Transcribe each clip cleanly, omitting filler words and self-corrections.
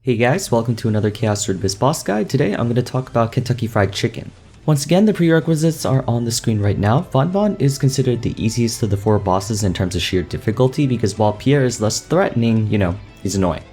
Hey guys, welcome to another Chaos Road boss guide. Today I'm going to talk about Kentucky Fried Chicken. Once again, the prerequisites are on the screen right now. Bonbon is considered the easiest of the 4 bosses in terms of sheer difficulty because while Pierre is less threatening, he's annoying.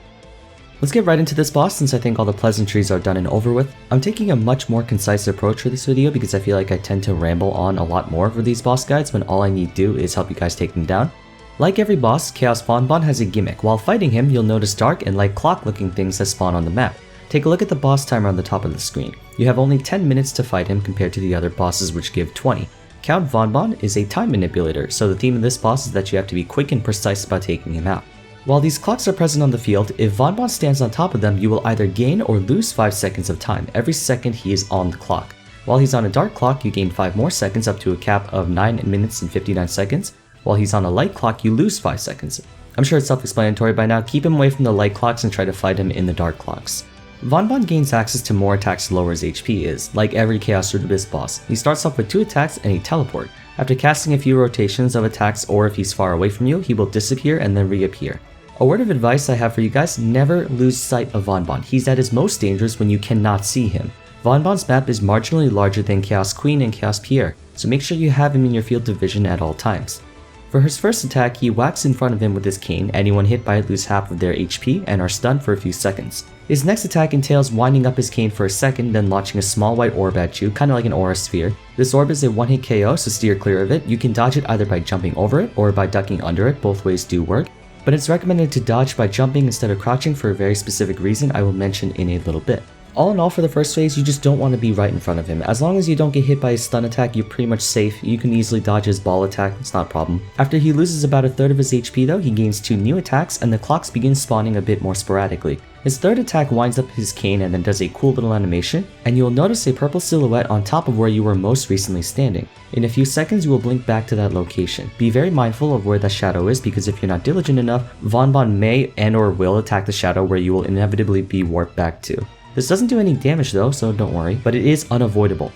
Let's get right into this boss since I think all the pleasantries are done and over with. I'm taking a much more concise approach for this video because I feel like I tend to ramble on a lot more for these boss guides when all I need to do is help you guys take them down. Like every boss, Chaos Bonbon has a gimmick. While fighting him, you'll notice dark and light clock looking things that spawn on the map. Take a look at the boss timer on the top of the screen. You have only 10 minutes to fight him compared to the other bosses which give 20. Count Bonbon is a time manipulator, so the theme of this boss is that you have to be quick and precise about taking him out. While these clocks are present on the field, if Bonbon stands on top of them, you will either gain or lose 5 seconds of time every second he is on the clock. While he's on a dark clock, you gain 5 more seconds up to a cap of 9 minutes and 59 seconds. While he's on a light clock, you lose 5 seconds. I'm sure it's self-explanatory by now. Keep him away from the light clocks and try to fight him in the dark clocks. Bonbon gains access to more attacks the lower his HP is. Like every Chaos Road boss, he starts off with 2 attacks and a teleport. After casting a few rotations of attacks or if he's far away from you, he will disappear and then reappear. A word of advice I have for you guys, never lose sight of Bonbon. He's at his most dangerous when you cannot see him. Bonbon's map is marginally larger than Chaos Queen and Chaos Pierre, so make sure you have him in your field of vision at all times. For his first attack, he whacks in front of him with his cane. Anyone hit by it lose half of their HP and are stunned for a few seconds. His next attack entails winding up his cane for a second, then launching a small white orb at you, kinda like an aura sphere. This orb is a one-hit KO, so steer clear of it. You can dodge it either by jumping over it or by ducking under it, both ways do work. But it's recommended to dodge by jumping instead of crouching for a very specific reason I will mention in a little bit. All in all, for the first phase, you just don't want to be right in front of him. As long as you don't get hit by his stun attack, you're pretty much safe. You can easily dodge his ball attack, it's not a problem. After he loses about a third of his HP though, he gains 2 new attacks and the clocks begin spawning a bit more sporadically. His third attack winds up his cane and then does a cool little animation, and you will notice a purple silhouette on top of where you were most recently standing. In a few seconds, you will blink back to that location. Be very mindful of where that shadow is because if you're not diligent enough, Bonbon may and or will attack the shadow where you will inevitably be warped back to. This doesn't do any damage though, so don't worry, but it is unavoidable.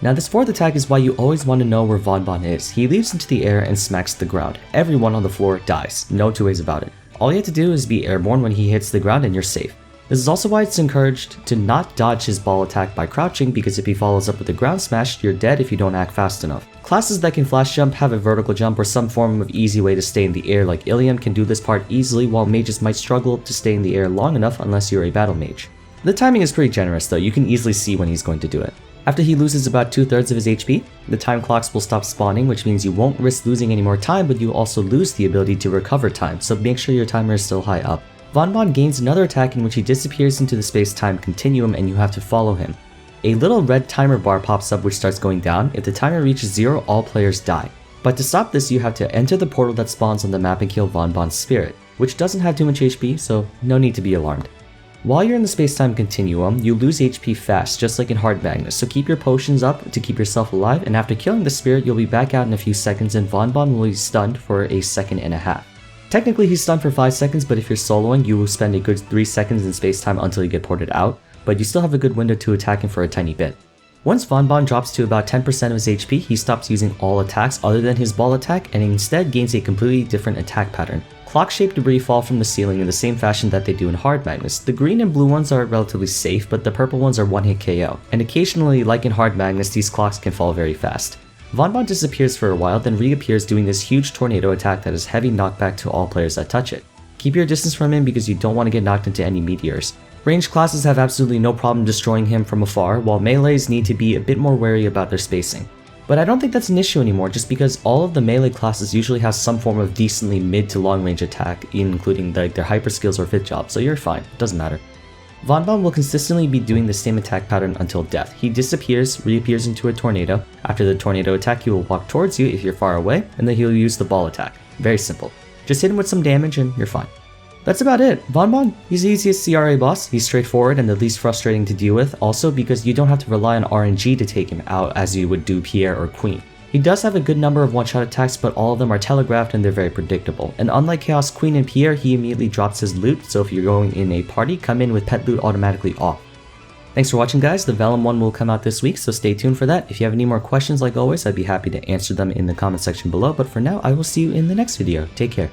Now this fourth attack is why you always want to know where Bonbon is. He leaps into the air and smacks the ground. Everyone on the floor dies, no 2 ways about it. All you have to do is be airborne when he hits the ground and you're safe. This is also why it's encouraged to not dodge his ball attack by crouching because if he follows up with a ground smash, you're dead if you don't act fast enough. Classes that can flash jump, have a vertical jump, or some form of easy way to stay in the air like Ilium can do this part easily while mages might struggle to stay in the air long enough unless you're a battle mage. The timing is pretty generous though, you can easily see when he's going to do it. After he loses about 2/3 of his HP, the time clocks will stop spawning, which means you won't risk losing any more time, but you also lose the ability to recover time, so make sure your timer is still high up. Bonbon gains another attack in which he disappears into the space-time continuum and you have to follow him. A little red timer bar pops up which starts going down. If the timer reaches 0, all players die. But to stop this, you have to enter the portal that spawns on the map and kill Bonbon's spirit, which doesn't have too much HP, so no need to be alarmed. While you're in the space-time continuum, you lose HP fast, just like in Hard Magnus, so keep your potions up to keep yourself alive, and after killing the spirit, you'll be back out in a few seconds and Bonbon will be stunned for a second and a half. Technically he's stunned for 5 seconds, but if you're soloing, you will spend a good 3 seconds in space-time until you get ported out, but you still have a good window to attack him for a tiny bit. Once Bonbon drops to about 10% of his HP, he stops using all attacks other than his ball attack and instead gains a completely different attack pattern. Clock-shaped debris fall from the ceiling in the same fashion that they do in Hard Magnus. The green and blue ones are relatively safe, but the purple ones are one-hit KO, and occasionally, like in Hard Magnus, these clocks can fall very fast. Bonbon disappears for a while, then reappears doing this huge tornado attack that is heavy knockback to all players that touch it. Keep your distance from him because you don't want to get knocked into any meteors. Ranged classes have absolutely no problem destroying him from afar, while melees need to be a bit more wary about their spacing. But I don't think that's an issue anymore just because all of the melee classes usually have some form of decently mid to long range attack, including their hyper skills or fit job, so you're fine, it doesn't matter. Bonbon will consistently be doing the same attack pattern until death. He disappears, reappears into a tornado. After the tornado attack, he will walk towards you if you're far away, and then he'll use the ball attack. Very simple. Just hit him with some damage and you're fine. That's about it. Bonbon, he's the easiest CRA boss, he's straightforward and the least frustrating to deal with, also because you don't have to rely on RNG to take him out as you would do Pierre or Queen. He does have a good number of one-shot attacks, but all of them are telegraphed and they're very predictable. And unlike Chaos Queen and Pierre, he immediately drops his loot, so if you're going in a party, come in with pet loot automatically off. Thanks for watching guys, the Vellum one will come out this week, so stay tuned for that. If you have any more questions like always, I'd be happy to answer them in the comment section below, but for now, I will see you in the next video. Take care.